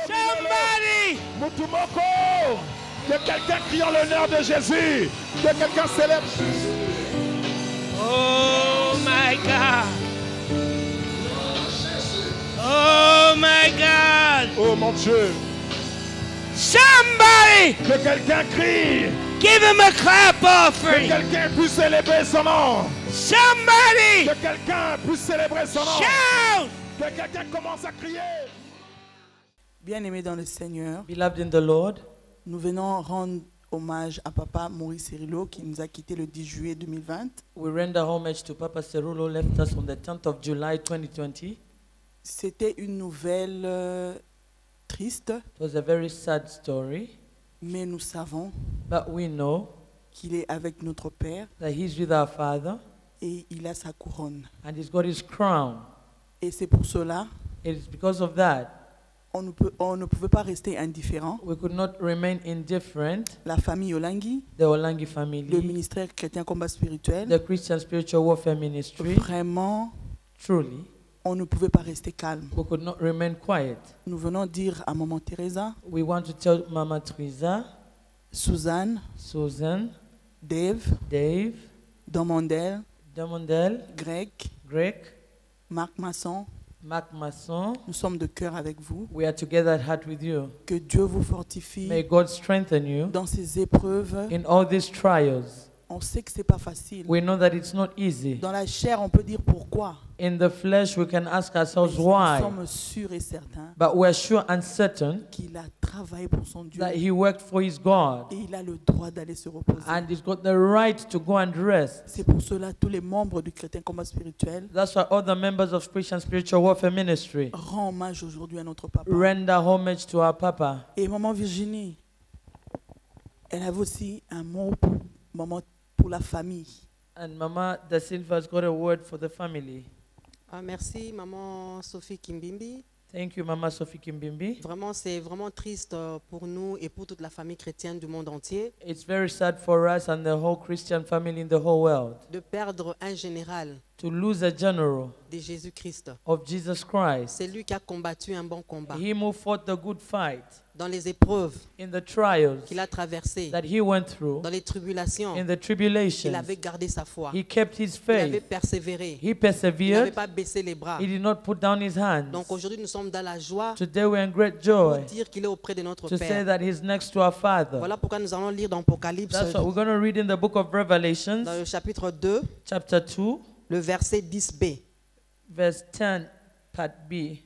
Somebody! Mutumoko! Que quelqu'un crie en l'honneur de Jésus. Que quelqu'un célèbre. Oh my God! Oh my God! Oh mon Dieu. Somebody! Que quelqu'un crie. Give him a clap Que offering! quelqu'un puisse célébrer son nom. Somebody! Que quelqu'un puisse célébrer son nom. Shout! Que quelqu'un commence à crier. Bien-aimés dans le Seigneur, Beloved in the Lord, nous venons rendre hommage à Papa Maurice Cirillo qui nous a quittés le 10 juillet 2020. we render homage to Papa Cerulo, left us on the 10th of July 2020. C'était une nouvelle triste, It was a very sad story, mais nous savons but we know qu'il est avec notre Père that he's with our Father et il a sa couronne. and he's got his crown. Et c'est pour cela It is because of that on ne pouvait pas rester indifférent. we could not remain indifferent. La famille Olangi, The Olangi le family, ministère chrétien combat spirituel, the Christian Spiritual Warfare Ministry, vraiment, truly, on ne pouvait pas rester calme. we could not remain quiet. Nous venons dire à Maman Teresa, We want to tell Mama Teresa, Suzanne, Susan, Dave, Dave, Domandel, Damondel, Greg, Greg, Marc Masson, Marc Masson, nous sommes de cœur avec vous. we are together at heart with you. Que Dieu vous fortifie May God strengthen you dans ces épreuves. in all these trials. On sait que c'est pas facile. We know that it's not easy. Dans la chair, on peut dire pourquoi. In the flesh, we can ask Mais ourselves nous why. sommes sûrs et certains But we're sure and certain qu'il a travaillé pour son Dieu that he worked for his God et il a le droit d'aller se reposer. and he's got the right to go and rest. C'est pour cela tous les membres du Chrétien Combat Spirituel That's why all the members of Christian Spiritual Warfare Ministry rendent hommage aujourd'hui à notre papa. render homage to our Papa. Et maman Virginie, elle avait aussi un mot pour, maman, pour la famille. And Mama Da Silva's got a word for the family. Merci, maman Sophie Kimbimbi. Thank you, Mama Sophie Kimbimbi. Vraiment, c'est vraiment triste pour nous et pour toute la famille chrétienne du monde entier It's very sad for us and the whole Christian family in the whole world de perdre un général to lose a general de Jésus-Christ. of Jesus Christ. C'est lui qui a combattu un bon combat He who fought the good fight dans les épreuves in the trials qu'il a traversées, that he went through, dans les tribulations. in the Il tribulations. avait gardé sa foi. He kept his Il avait faith. persévéré. He Il n'avait persevered. pas baissé les bras. He did not put down his hands. Donc aujourd'hui, nous sommes dans la joie Today we're in great pour joy dire qu'il est auprès de notre to say Père. that he's next to our Father. Voilà pourquoi nous allons lire dans Apocalypse, That's what we're going to read in the book of Revelations, dans le chapitre 2, chapter 2, le verset 10b. verse 10, part B.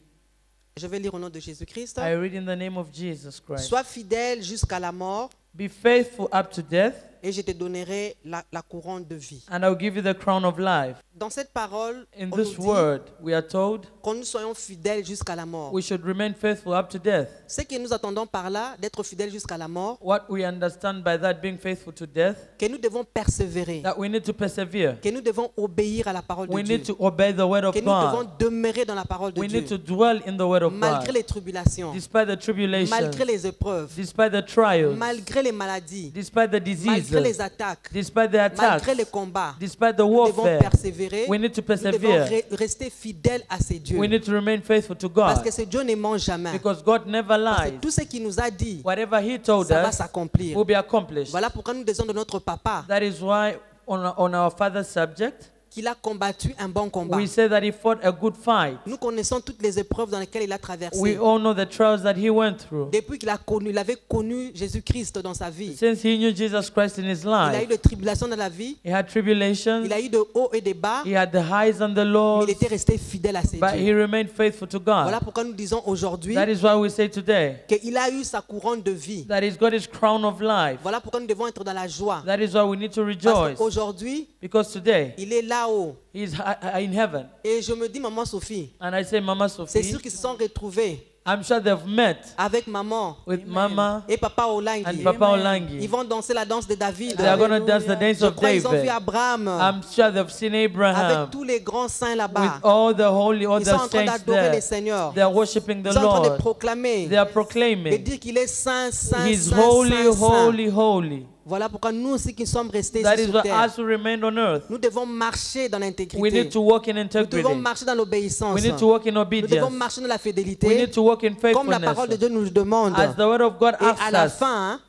Je vais lire au nom de Jésus-Christ. I read in the name of Jesus Christ. Sois fidèle jusqu'à la mort Be faithful up to death, et je te donnerai la couronne de vie. and I'll give you the crown of life. Dans cette parole, In on nous this dit word, we are told que nous soyons fidèles jusqu'à la mort. we should remain faithful up to death. Ce que nous attendons par là, d'être fidèles jusqu'à la mort, What we understand by that, being faithful to death, que nous devons persévérer, that we need to persevere. que nous devons obéir à la parole de We Dieu, need to obey the word of que nous devons God. demeurer dans la parole de We Dieu, need to dwell in the word of malgré God. les tribulations, Despite the tribulations, malgré les épreuves, despite the trials, malgré les maladies, despite the malgré les diseases, attaques, despite the attacks, malgré les combats, despite the nous devons warfare, persévérer, we need to nous devons persevere. rester fidèles à ces dieux. We need to remain faithful to Parce God, que ce Dieu ne ment jamais. because God never Parce que lies. tout ce qu'il nous a dit, Whatever He told ça va us s'accomplir. will be accomplished. Voilà pourquoi nous disons de notre papa That is why on our Father's subject, qu'il a combattu un bon combat. we say that He fought a good fight. Nous connaissons toutes les épreuves dans lesquelles il a traversé. We all know the trials that He went through. Depuis qu'il il avait connu Jésus-Christ dans sa vie. Since He knew Jesus Christ in His Il a eu life, des tribulations dans la vie. He had tribulations, Il a eu de hauts et des bas. He had the highs and the Mais lows, il était resté fidèle à ses but He dieux. remained faithful to Voilà God. pourquoi nous disons aujourd'hui That is why we say today qu'il a eu sa couronne de vie. that He's got His crown of life. Voilà pourquoi nous devons être dans la joie. That is why we need to Parce rejoice, qu'aujourd'hui, because today il est là-haut. He's in heaven. Et je me dis, maman Sophie, And I say, Mama c'est Sophie, sûr qu'ils se sont retrouvés I'm sure they've met avec maman with Mama et papa and Olangi. Papa Ils Olangi. vont danser la danse de David. They are going to dance the dance Je of crois qu'ils ont vu David. Abraham I'm sure they've seen Abraham avec tous les grands saints with là-bas. all the holy, all Ils sont the en train saints d'adorer le there. Seigneur. They are worshiping the Ils sont en train de Lord. proclamer, They are de proclaiming dire qu'il est saint, saint, He's saint, holy, saint, saint. holy, holy. Voilà pourquoi nous aussi qui sommes restés That ici is sur why terre, us who remained on earth, nous devons marcher dans we l'intégrité. need to walk in Nous integrity. devons marcher dans l'obéissance. We need to walk in Nous devons obedience. marcher dans la We fidélité, need to walk in comme la parole de faithfulness. Dieu nous le demande. As the word of God Et à asks la us. fin,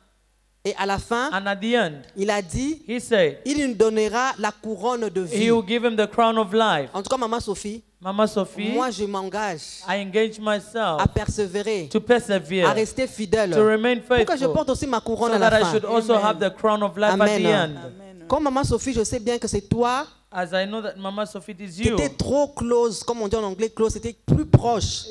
et à la fin, And at the end, il a dit, he said, il nous donnera la couronne de he vie. will give him the crown of life. En tout cas, Maman Sophie, Mama Sophie, moi je m'engage I engage myself à persévérer, to persevere, à rester fidèle. to remain Pour que je faithful, porte aussi ma couronne so à la that I fin. should also have the crown of life at Amen. the end. Amen. Comme Maman Sophie, je sais bien que c'est toi As I know that Mama Sophie, it is qui you. étais trop close, comme on dit en anglais, close, c'était plus proche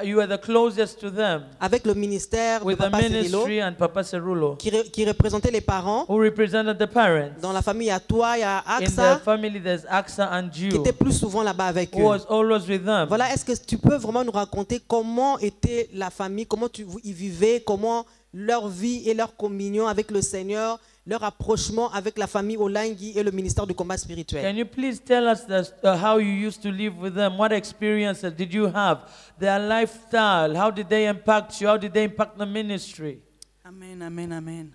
You are the closest to them avec le ministère de with the Papa Cyrilo, ministry and Papa Cerulo, qui représentait les parents. who represented the parents. Dans la famille, il y a toi, il y a In Aksa, the family, there's Aksa and qui Jew, était plus souvent là-bas avec who eux. was always with them. Voilà, est-ce que tu peux vraiment nous raconter comment était la famille, comment ils vivaient, comment leur vie et leur communion avec le Seigneur, leur approchement avec la famille Olangui et le ministère du combat spirituel. Can you please tell us how you used to live with them? What experiences did you have? Their lifestyle, how did they impact you? How did they impact the ministry? Amen, amen, amen.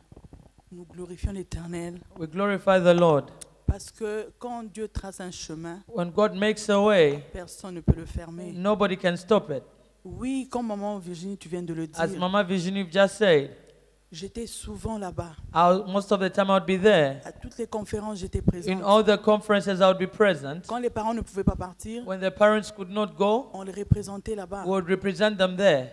Nous glorifions l'Éternel We glorify the Lord. parce que quand Dieu trace un chemin, When God makes a way, personne ne peut le fermer. nobody can stop it. Oui, comme maman Virginie, tu viens de le As dire, Mama Virginie just said, j'étais souvent là-bas. most of the time I would be there. À toutes les conférences, j'étais In présente. all the conferences, I would be present. Quand les parents ne pouvaient pas partir, When the parents could not go, on les représentait là-bas. we would represent them there.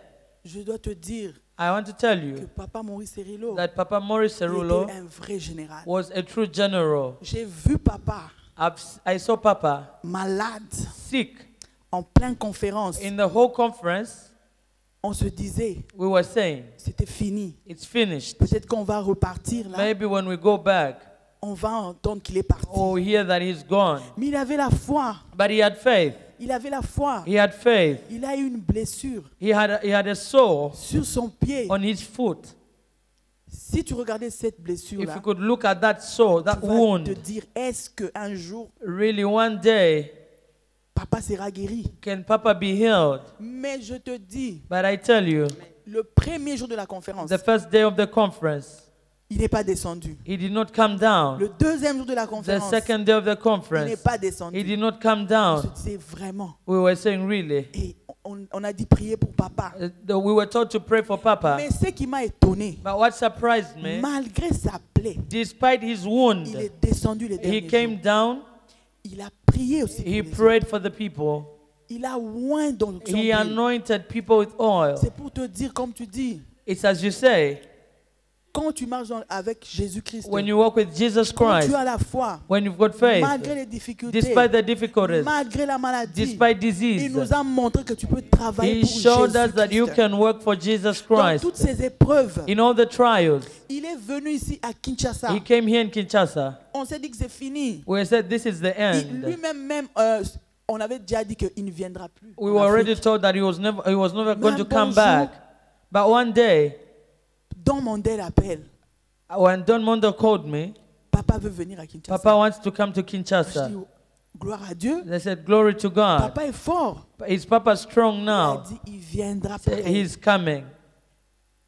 Je dois te dire I want to tell que you Papa Maurice Cerillo that Papa Maurice Cerulo était un vrai général. was a true general. J'ai vu Papa I saw Papa malade sick. en pleine conférence. In the whole conference, On se disait, we were saying, c'était fini. it's finished. Peut-être qu'on va repartir là. Maybe when we go back, On va entendre qu'il est parti. or we hear that he's gone. Mais il avait la foi. But he had faith. Il avait la foi. He had faith. Il a eu une blessure He had a sore sur son pied. on his foot. Si tu regardais cette If blessure-là, you could look at that sore, that tu vas te wound, dire, est-ce qu'un jour, really one day, Papa sera guéri? can Papa be healed? Mais je te dis, But I tell you, le premier jour de la conférence, the first day of the conference, il n'est pas descendu. he did not come down. Le deuxième jour de la The conférence, second day of the il n'est conference, pas he descendu. did not come On se down. disait vraiment. We were saying, really? Et on a dit prier pour Papa. We were told to pray for Papa. Mais ce qui m'a étonné, But what surprised me, malgré sa plaie, despite his wound, il est descendu les he derniers came jours. down, Il a prié aussi pour he les prayed autres. for the people, Il a oint dans son he huile. anointed people with oil. C'est pour te dire, comme tu dis, It's as you say, quand tu marches avec Jésus-Christ, when you walk with Jesus quand Christ, tu as la foi, when you've got faith, malgré les difficultés, despite the difficulties, malgré la maladie, despite il disease, nous a montré que tu peux travailler he pour showed us that you Jésus-Christ. can work for Jesus Dans Christ. toutes ces épreuves, In all the trials, il est venu ici à Kinshasa. he came here in Kinshasa. On s'est dit que c'est fini. We said this is the end. Lui-même, on avait déjà dit qu'il ne viendra plus. We en were already Afrique. told that he was never going to Même come bonjour. back. But one day, Don Mandel appelle. when Don Mondo called me, Papa veut venir à Kinshasa. Papa wants to come to Je Kinshasa. dis, gloire à Dieu. They said, glory to God. Papa est fort. Is Papa strong Il a now? dit, il viendra Say, pareil. he's coming.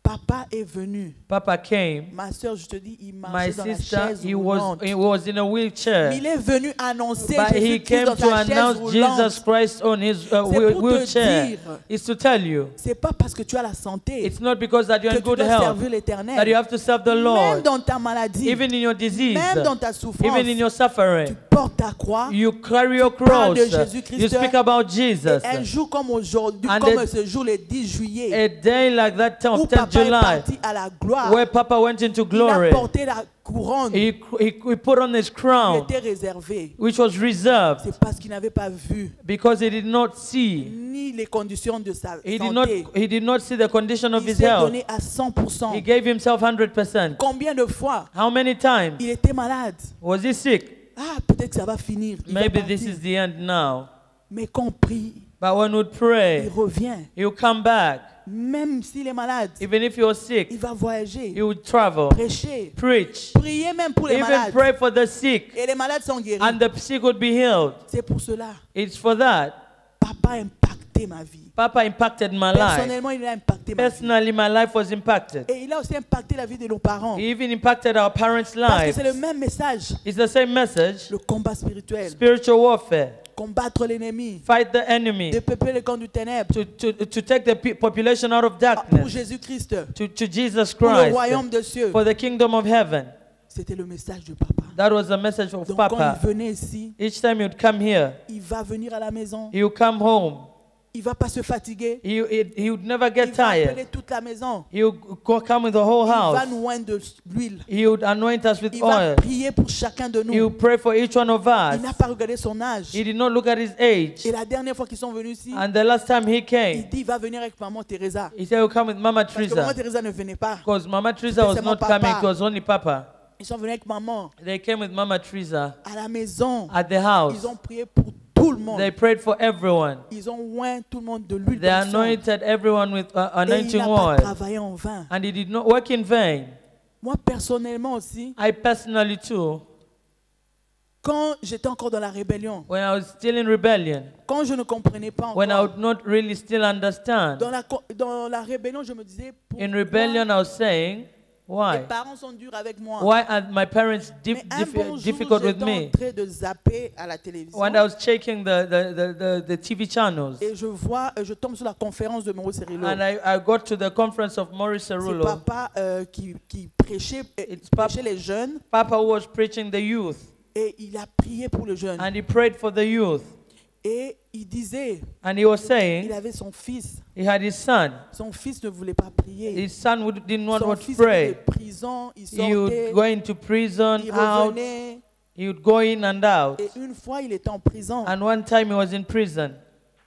Papa est venu. Papa came. Ma soeur, je te dis, il My marchait dans la sister, chaise he roulante. was in a wheelchair. Il est venu annoncer But he Jésus-Christ came dans to sa chaise announce roulante. Jesus Christ on his C'est pour te wheelchair. dire. It's to tell you, C'est pas parce que tu as la santé it's not because that you're que in tu good dois health servir that you l'Éternel. have to serve the Même Lord. dans ta maladie, Even in your disease, même dans ta souffrance, even in your tu suffering, portes ta croix. you carry your parles cross. de Jésus-Christ. You speak about Jesus. Et un jour comme aujourd'hui, And comme it- ce jour, le 10 juillet, A day like that, où 10th Papa est July, parti à la gloire, where Papa went into il a glory, porté la couronne he put on his qui crown, était réservée. which was reserved, C'est parce qu'il n'avait pas vu because he did not see. ni les conditions de sa He santé. did not see the condition of Il his s'est health. donné à 100%. He gave himself 100%. Combien de fois How many times il était malade? was he sick? Ah, peut-être que ça va finir. Il va Maybe this partir. is the end now. Mais quand on prie, But when we il pray, revient. he'll come back. Même s'il est malade, Even if you're il sick, va voyager, he will travel, prêcher, preach, prier même pour les even malades. pray for the sick, Et les malades sont guéris. and the sick would be healed. C'est pour cela. It's for that Papa a impacté impacté ma vie. Papa impacted my life. Personnellement, il a impacté ma vie. Personally, my life was impacted. Et il a aussi impacté la vie de nos parents. He even impacted our parents' Parce que lives. c'est le même message. It's the same message. Le combat spirituel. Spiritual warfare. Combattre l'ennemi. Fight the enemy. Dépeupler les camps du ténèbre. To take the population out of Pour darkness. Jésus-Christ. To Jesus Pour le Christ. royaume des cieux. For the kingdom of heaven. C'était le message de papa. That was the message of Donc Papa. quand il venait ici, Each time he would come here, il va venir à la maison. he would come home. Il va pas se fatiguer. He would never Il get va appeler tired. toute la maison. He would come with the whole Il va house. nous oindre de l'huile. He would anoint us with Il va oil. prier pour chacun de He nous. would pray for each one of us. Il n'a pas regardé son âge. He did not look at his age. Et la dernière fois qu'ils sont venus ici, And the last time he il came, dit il va venir avec maman Teresa. he said he'll come with Mama Parce que maman Teresa. Teresa ne venait pas. Because Mama Teresa was C'était not mon papa. coming, it was only Papa. Ils sont venus avec maman They came with Mama Teresa à la maison. at the house. Ils ont prié pour tout le monde. They prayed for everyone. Ils ont oint tout le monde de l'huile They d'onction. anointed everyone with Et il anointing n'a pas oil. travaillé en vain. And he did not work in vain. Moi, personnellement aussi, I personally too, quand j'étais encore dans la rébellion, when I was still in rebellion, quand je ne comprenais pas when I encore, would not really still understand, dans la rébellion, je me disais, pourquoi in rebellion I was saying, mes why? parents sont durs avec moi. Why are my parents Mais un bon jour, difficult with j'étais me? en train de zapper à la télévision. When I was checking the TV channels, Et je tombe sur la conférence de Maurice Cerillo. and I got to the conference of Maurice C'est Cerullo, papa qui prêchait, prêchait les jeunes Papa who was preaching the youth, et il a prié pour les jeunes. and he prayed for the youth, Et il disait, and he was il saying avait son fils. he had his son. Son fils ne voulait pas prier. His son didn't want Son to fils était pray. de prison, il He would sortait, go into prison, il out. revenait. He would go in and out. Et une fois, il était en prison. And one time he was in prison.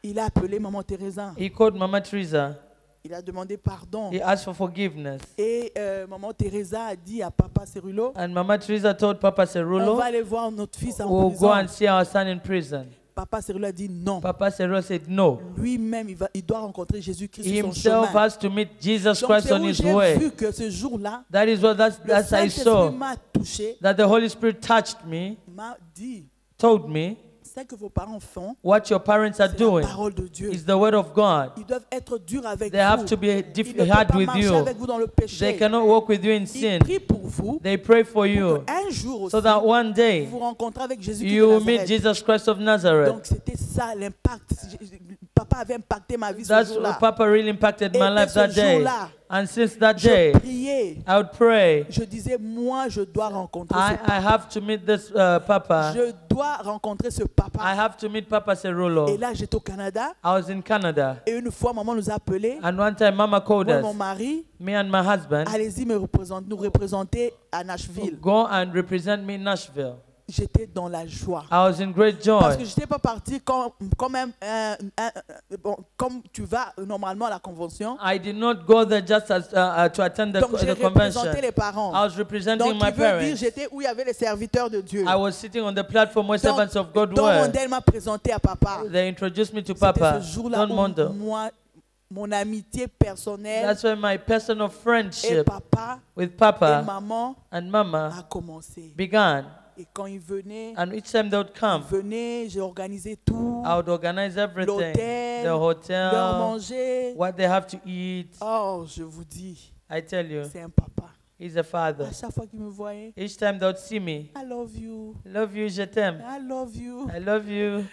Il a appelé maman Teresa. He called Mama Teresa. Il a demandé pardon. He asked for forgiveness. Et maman Teresa a dit à papa Cerillo, And Mama Teresa told Papa on Cerullo, va aller voir notre fils en we'll go prison. and see our son in prison. Papa Cerillo a dit non. Papa Cerullo said no. Lui-même, il doit rencontrer Jésus-Christ He sur son himself chemin. has to meet Jesus Donc, Christ c'est on où his j'ai way. vu que ce jour-là, That is what le that's I Saint-Esprit saw. m'a touché, That the Holy Spirit touched me, m'a dit, told me, ce que vos parents font, what your parents are c'est la doing parole de Dieu. is the word of God. Ils doivent être durs avec They have vous. to be Ils ne peuvent hard pas with marcher you. avec vous dans le péché. They cannot walk with you in Ils sin. prient pour vous. They pray for you Un jour aussi, so that one day vous rencontrez avec Jésus you will de meet Nazareth. Jesus Christ of Nazareth. Donc c'était ça l'impact. Papa avait impacté ma vie ce That's jour-là. what Papa really impacted Et my dès life ce that day. jour-là, And since that Je day, priais. I would pray. Je disais, moi, je dois rencontrer I ce papa. have to meet this Papa. Je dois rencontrer ce I papa. have to meet Papa Et Cerullo. là, j'étais au Canada. I was in Canada. Et une fois, maman nous a appelés. And one time Mama called Moi et mon us, mari, me and my husband, allez-y nous représenter à Nashville. go and represent me in Nashville. J'étais dans la joie. I was in great Parce que joy. je n'étais pas parti comme tu vas normalement à la convention. I did not go there just as, to attend Donc j'ai the convention. représenté les parents. I was representing Donc my il veut dire, parents. j'étais où il y avait les serviteurs de Dieu. I was sitting on the platform where Donc, servants of God Don were. Mondel m'a présenté à papa. They introduced me to C'était Papa, ce jour-là Don où Mondo. moi, mon amitié personnelle That's where my personal et friendship papa with et Papa maman and Mama a commencé. began. Et quand ils venaient, And each time they would come, j'ai organisé tout, I would organize everything. l'hôtel, The leur hotel, manger. what they have to eat. Oh, je vous dis, I tell you, c'est un papa. he's a father. À chaque fois qu'il me voyait, Each time they would see me, I love you, love you, je t'aime. I love you. I love you.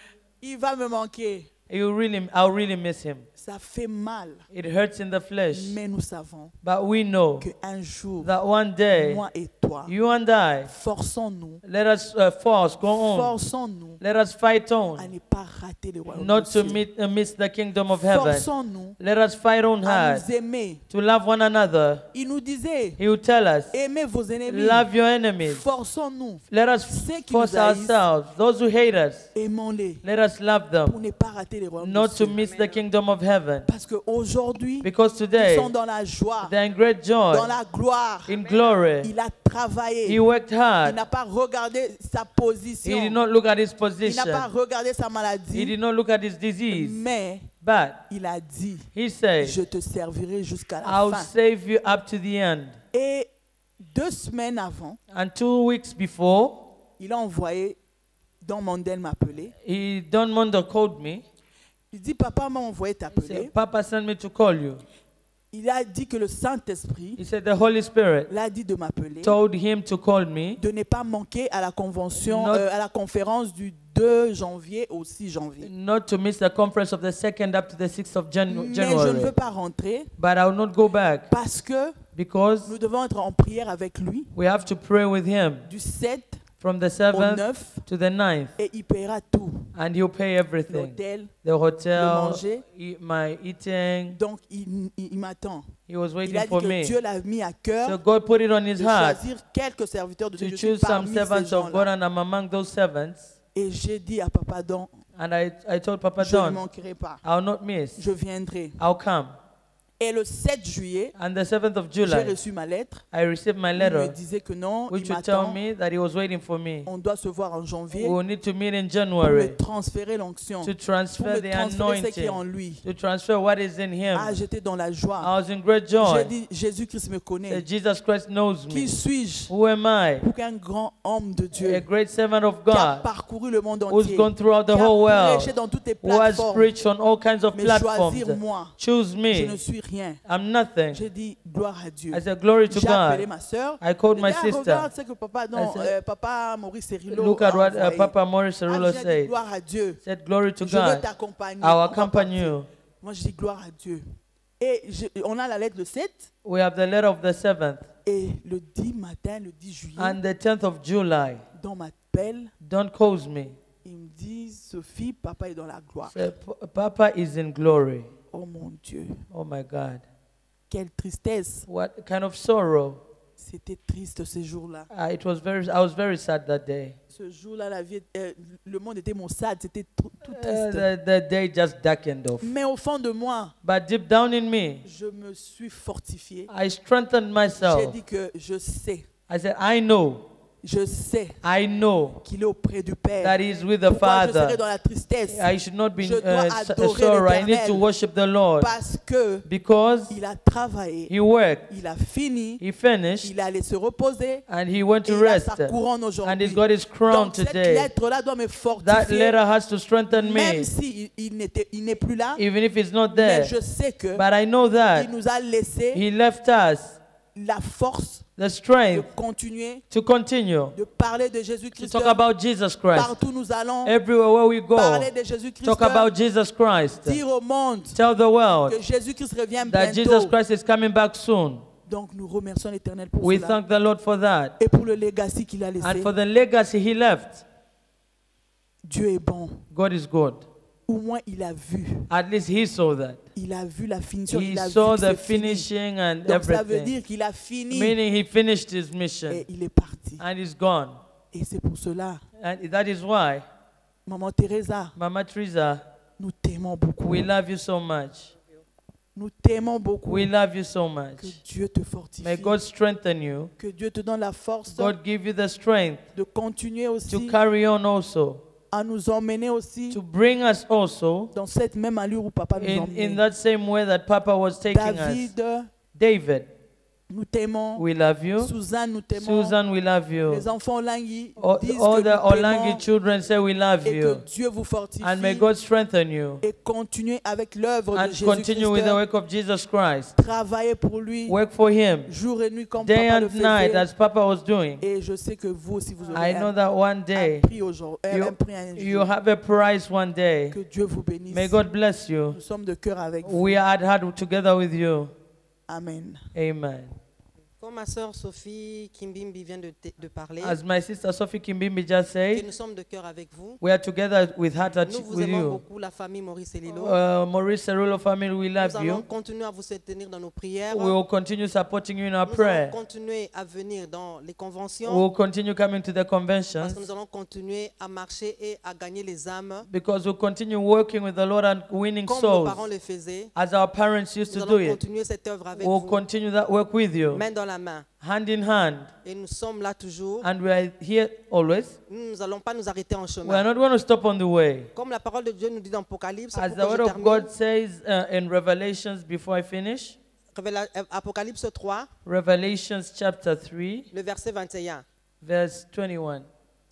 Il va me manquer. I'll really miss him. Ça fait mal, It hurts in the flesh. mais nous savons But we know qu'un jour, that one day, moi et toi, you and I, forçons-nous, let us force, go on. forçons-nous Let us fight à on, ne pas rater le royaume not des to cieux. miss the kingdom of heaven. Forçons-nous Let us fight on à hard, nous aimer. to love one another. Il nous disait, He will tell us, aimez vos ennemis. love your enemies. Forçons-nous, Let us Ceux qui force nous haïssent, ourselves, those who hate us, aimons-les let us love pour them, ne pas rater le royaume not des to cieux. miss the kingdom of heaven. Parce qu'aujourd'hui, Because ils today, sont dans la joie, they're in great dans joy, la gloire. in glory. Il a travaillé. He worked Il hard. n'a pas regardé sa He position. did not look at his Il n'a pas position. regardé sa He maladie. did not look at his disease. Mais But il a dit, he said, je te servirai jusqu'à la I'll fin. save you up to the end. Et 2 semaines avant, And 2 weeks before, il a envoyé, Don Mondel m'appeler. Don Mondo called me Il dit, papa m'a envoyé He t'appeler. said, Papa sent me to call you. Il a dit que le Saint-Esprit He said the Holy Spirit l'a dit de m'appeler, told him to call me, de ne pas manquer à la convention, Not- à la conférence du 2 janvier au 6 janvier. not to miss the conference of the 2nd up to the 6th of Mais je ne January. veux pas rentrer But I will not go back parce que because nous devons être en prière avec lui we have to pray with him du 7 from the au 7th 9 to the 9th. et il paiera tout. And he'll pay everything. L'hôtel. The hotel, Le manger. my eating. Donc il m'attend. He was Il waiting a dit for que me. Dieu l'a mis à So cœur God put it on his de heart choisir quelques serviteurs de Dieu. to Je suis choose some parmi ces servants of God, gens-là. and I'm among those servants. Et j'ai dit à Papa Don, And I told Papa je ne Don, manquerai pas. I'll not miss. Je viendrai. I'll come. Et le 7 juillet, And the 7th of j'ai July, reçu ma lettre. I received my Il me letter, disait que non, which il would tell m'attend. me that he was waiting for me. On doit se voir en janvier We will need to meet in pour January me transférer l'onction, to pour transfer me the transférer ce qui est en anointing, lui. to transfer what is in him. Ah, j'étais dans la I joie. was in great J'ai joy. dit, Jésus-Christ me That connaît. Jesus Christ knows Qui me. suis-je Who am I? pour qu'un grand homme de A Dieu great servant of qui a God parcouru le monde who's entier, gone throughout the qui a whole world, prêché dans toutes les who has plateformes, preached on all kinds of mais platforms. choisir moi, Choose je ne me. suis rien. I'm nothing. J'ai dit, gloire à Dieu. I said, glory to J'ai appelé God. ma soeur. I called my Regarde, sister. ce que papa, non, I said, papa Maurice Cerillo Look at a what envoyé. Papa Maurice Cerullo J'ai dit, said. gloire à Dieu. Said, glory to Je veux God. t'accompagner. I'll On va accompany partir. you. Moi, je dis gloire à Dieu. Et on a la lettre de 7. We have the letter of the 7th. Et le 10 matin, le 10 juillet, And the 10th of July. dans ma pelle, Don't cause me. ils me disent, Sophie, papa est dans la gloire. Say, Papa is in glory. Oh mon Dieu, Oh my God. quelle tristesse. What kind of sorrow. C'était triste ce jour-là. I was very sad that day. Ce jour-là, le monde était maussade, c'était tout triste. The day just darkened off. Mais au fond de moi, But deep down in me, je me suis fortifié. I strengthened J'ai myself. dit que je sais I said, I know qu'il est auprès du Père. that He's with the Pourquoi je serai Father. dans la tristesse? I should not be Je dois adorer sorrow. I need l'Éternel. to worship the Lord Parce que because il a travaillé, He worked, il a fini, He finished, il allait se reposer and He went et to il a rest. sa couronne And aujourd'hui. He's got His crown Donc cette today. lettre-là doit me That fortifier, letter has to strengthen même me, si il n'est plus là. even if He's not Mais there. je sais que But I know that il nous a laissé He left us la force the de strength continuer to continue de parler de to Jésus-Christ. talk about Jesus Christ. Partout nous allons Everywhere where we go, parler de Jésus-Christ. talk about Jesus Christ. Dire au monde Tell the world que Jésus-Christ revient that Jesus bientôt. Christ is coming back soon. Donc nous remercions l'Éternel pour We cela thank the Lord for that. et pour le legacy qu'il a And laissé. for the legacy He left. Dieu est bon. God is good. Au moins il a vu. At least He saw that. Il a vu la finition. He Il a saw vu que the c'est fini. finishing and Donc ça veut everything. dire qu'il a fini Meaning He finished His mission et il est parti. and He's gone. Et c'est pour cela, And that is why, Maman Teresa, Mama Teresa, nous t'aimons beaucoup. we love you so much. Nous t'aimons beaucoup. We love you so Que much. Dieu te fortifie. May God strengthen you. Que Dieu te donne la force God give you the strength de continuer to aussi carry on also, à nous emmener aussi to bring us also dans cette même allure où Papa nous in emmenait. that same way that Papa was taking us. David, David, nous t'aimons. we love you. Suzanne, nous t'aimons. Susan, we love you. Les enfants Olangi All, disent all que the nous Olangi t'aimons children say we love et que you. Dieu vous fortifie And may God strengthen you et continuer avec l'œuvre de and continue with the Jésus-Christ. work of Jesus Christ. Travailler pour lui Work for Him jour et nuit comme day Papa le and night faisait. as Papa was doing. Et je sais que vous aussi vous aurez I know un, that one un day prix aujourd'hui, un prix un you jour. have a prize one day. Que Dieu vous bénisse. May God bless you. Nous sommes de cœur avec vous. We are at heart together with you. Amen. Amen. Comme ma sœur Sophie Kimbimbi vient de parler, As my sister Sophie Kimbimbi just que said, nous sommes de cœur avec vous. we are together with heart Nous vous with aimons you. beaucoup, la famille Maurice et Lilo. Maurice Cerullo family, we Nous love allons you. continuer à vous soutenir dans nos prières. We will continue supporting you in our Nous allons prayer. continuer à venir dans les We conventions will continue coming to the parce conventions que nous allons continuer à marcher et à gagner les âmes because we'll continue working with the Lord and winning comme nos parents souls le faisaient. as our parents used Nous to do allons it. continuer cette œuvre avec We'll vous, continue that work with you, main dans la main. hand in hand, Et nous sommes là toujours. and we are here always. Nous n'allons pas nous arrêter en We are chemin. not going to stop on the way. Comme la parole de Dieu nous dit dans Apocalypse, As pour the que word je of termine, God says in Revelations, before I finish, Apocalypse 3, Revelations chapter 3, le verset 21. verse 21.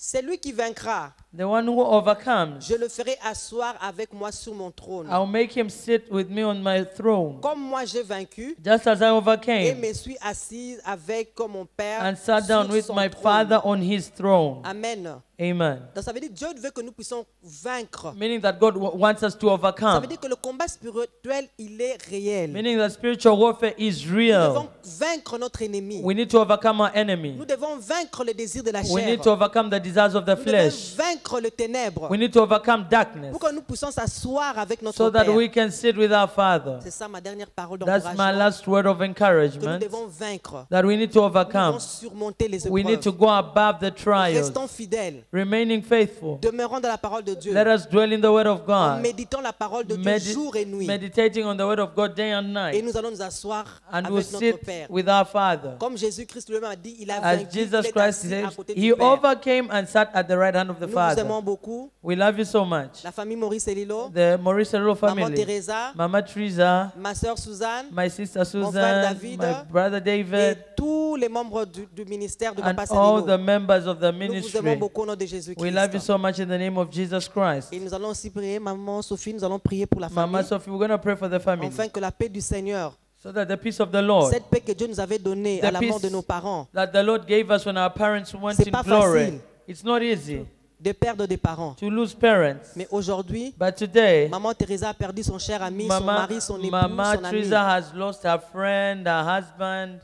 C'est lui qui vaincra. the one who overcomes, Je le ferai asseoir avec moi sur mon trône. I'll make him sit with me on my throne, Comme moi j'ai vaincu just as I et overcame me suis assise avec mon Père and sat down sur with son my trône. Father on his throne. Amen. Amen. Donc ça veut dire que Dieu veut que nous puissions vaincre. Meaning that God wants us to Ça overcome. veut dire que le combat spirituel, il est réel. Meaning that spiritual warfare is Nous devons real. vaincre notre ennemi. We need to overcome our enemy. Nous devons vaincre les désirs de la We chair. need to overcome the desires of the Nous devons flesh. vaincre le ténèbre We need to overcome darkness pour que nous puissions s'asseoir avec notre so that Père. we can sit with our Father. C'est ça ma dernière parole That's my d'encouragement. last word of Que nous encouragement. devons vaincre. That we need to Nous devons overcome. surmonter les We need to épreuves. go above the trials. Restons fidèles. Remaining faithful. Demeurons dans la parole de Dieu. Let us dwell in the word of En God. méditant la parole de Dieu jour et nuit. Meditating on the word of God day and Et night. nous allons nous asseoir And we'll avec notre sit Père. with our Father. Comme Jésus-Christ lui-même a dit, il a As vaincu, il Jesus est Christ assis à says, côté He du Père. overcame and sat at the right hand of the Nous vous Father. aimons beaucoup. We love you so much. La famille Maurice et Lilo, The Maurice Lilo Maman family, Teresa, Mama Teresa, ma sœur Suzanne my sister frère Susan, David, my brother et David, tous les membres du ministère de and Papa all the Célilo. members of the Nous vous aimons ministry. beaucoup au nom de We love you Jésus-Christ. so much in the name of Jesus Christ. Et nous allons aussi prier, Maman Sophie, nous allons prier pour la Mama famille, Sophie, we're going to pray for the family. afin que la paix du Seigneur, So that the peace of the Lord, cette paix que Dieu nous avait donnée The à la mort peace de nos parents, that the Lord gave us when our parents went C'est in pas glory. facile. It's not easy de perdre des parents. to lose parents. Mais aujourd'hui, But today, Maman Teresa a perdu son cher ami, son mari, son époux, Mama son ami. Teresa has lost her friend, her husband.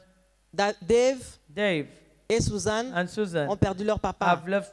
Dave Dave et Suzanne and Susan ont perdu leur papa.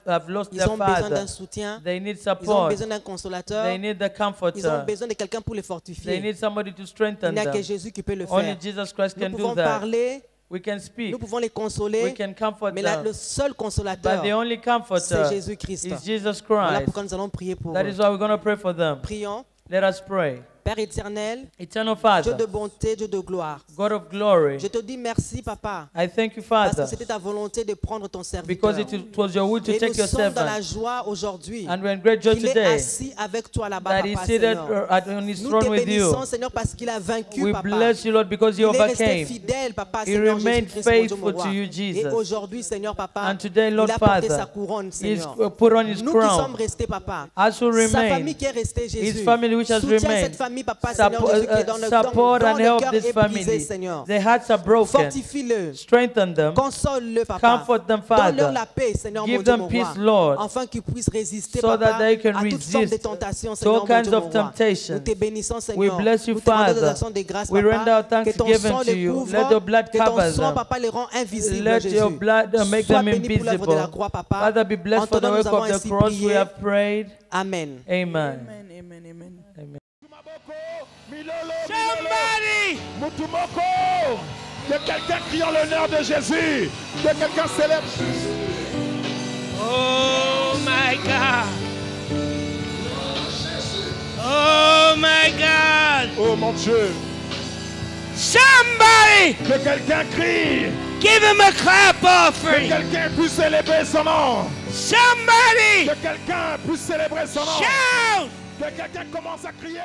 have lost Ils their ont besoin father. d'un soutien, They need ils ont support. besoin d'un consolateur, They need the ils ont comforter. besoin de quelqu'un pour les They fortifier. need somebody to Il strengthen n'y a que them. Jésus qui peut le Only faire. Jesus Christ Nous can do pouvons that. parler, We can speak. nous pouvons les We consoler, can comfort mais them. le seul But consolateur, the only comforter c'est Jésus-Christ. is Jesus Voilà Christ. pourquoi nous allons prier pour That eux. is why we're going to pray for them. Prions. Let us pray. Père éternel, Eternal Dieu Father, de bonté, Dieu de gloire, God of glory, je te dis merci, Papa, I thank you, parce que Father, c'était ta volonté de prendre ton serviteur. because it was your will to Et take nous your sommes dans la servant. joie aujourd'hui And we're in great joy qu'il est today assis avec toi là-bas, that he Papa, seated Seigneur. on his Nous throne te with you. bénissons, Seigneur, parce qu'il a vaincu, We Papa. bless you, Lord, because he Il est resté overcame. fidèle, Papa, He Seigneur remained Jésus-Christ, mon Dieu, mon faithful roi. to you, Jesus. Et aujourd'hui, Seigneur, Papa, And today, Lord il a porté Father, sa couronne, He's Seigneur. put on his Nous qui sommes crown. restés, Papa, As we sa remain, famille qui est restée, Jésus, his family which has soutiens remained, cette famille, Papa, Seigneur support, Jésus, qui est dans le and help cœur this épuisé, family. Seigneur. Their hearts are broken. Fortifie-le, Strengthen them. console-le, Papa. Comfort them, Donne-leur Father. la paix, Seigneur, Give mon Dieu, them mon peace, roi. Lord, Afin qu'ils puissent résister, so Papa, that they can à toute forme de resist tentation, to Seigneur, all mon Dieu, kinds mon of roi. temptations. Nous te bénissons, We Seigneur. bless you, Nous te rendons des Father. actions de grâce, We render our Papa. Que ton thanksgiving sang to les you. couvre. Let your blood Que ton cover sang, them. Papa, les rend invisibles, Let Jésus. your blood make Sois them béni pour l'œuvre de la invisible. croix, Papa. Father, be blessed En for ton the nom, work nous avons of the ainsi cross. We prié. have prayed. Amen. Amen. Amen, amen, amen. Amen. Somebody! Mutumoko. Que quelqu'un crie en l'honneur de Jésus. Que quelqu'un célèbre. Oh my God! Oh my God! Oh mon Dieu. Somebody! Que quelqu'un crie. Give him a clap Que offering! quelqu'un puisse célébrer son nom. Somebody! Que quelqu'un puisse célébrer son nom. Shout! Que quelqu'un commence à crier.